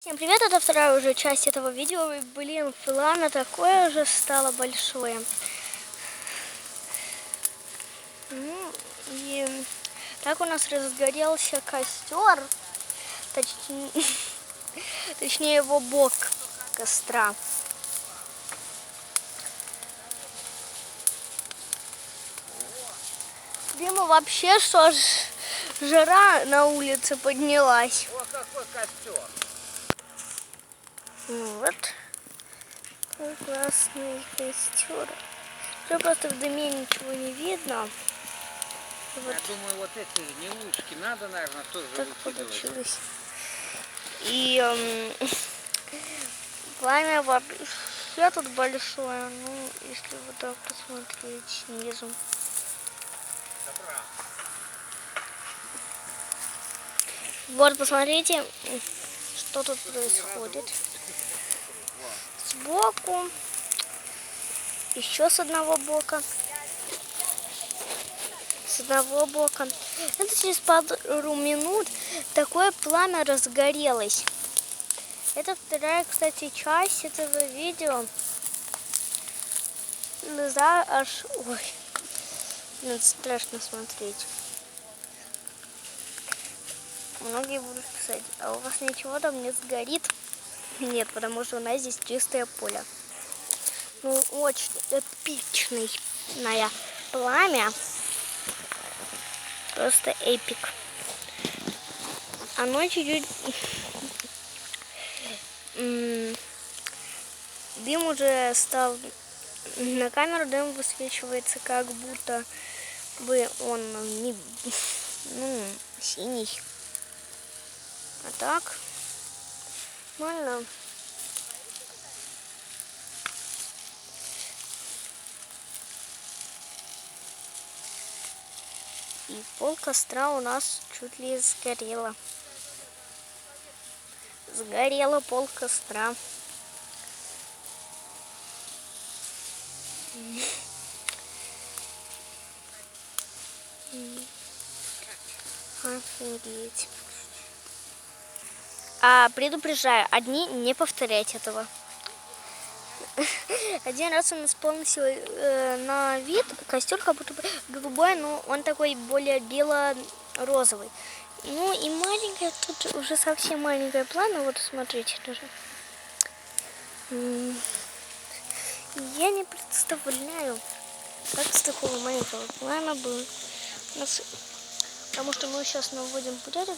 Всем привет, это вторая уже часть этого видео. И, блин, пламя такое уже стало большое. И так у нас разгорелся костер, точнее его бок костра. Дима, вообще что ж, жара на улице поднялась. О, какой костер! Вот. Такой классный костер. Уже просто в дыме ничего не видно. Вот. Я думаю, вот эти гнилушки надо, наверное, тоже Так выкидывать. получилось. И пламя вообще тут большое. Ну, если вот так посмотреть снизу. Добра. Вот, посмотрите, что тут происходит. Сбоку, еще с одного бока, с одного бока. Это через пару минут такое пламя разгорелось. Это вторая, кстати, часть этого видео. Глаза аж... Ой, это страшно смотреть. Многие будут писать, а у вас ничего там не сгорит? Нет, потому что у нас здесь чистое поле. Ну, очень эпичное пламя. Просто эпик. Оно чуть-чуть... Дым уже стал... На камеру дым высвечивается, как будто бы он не... синий. А так... Нормально. И пол костра у нас чуть ли сгорело. Сгорело пол костра. Офигеть. Предупреждаю, одни не повторять этого. Один раз он исполнился на вид костер как будто бы голубой, но он такой более бело-розовый. Ну и маленькое, тут уже совсем маленькое пламя, вот смотрите тоже. Я не представляю, как с такого маленького пламя было. Потому что мы сейчас наводим порядок.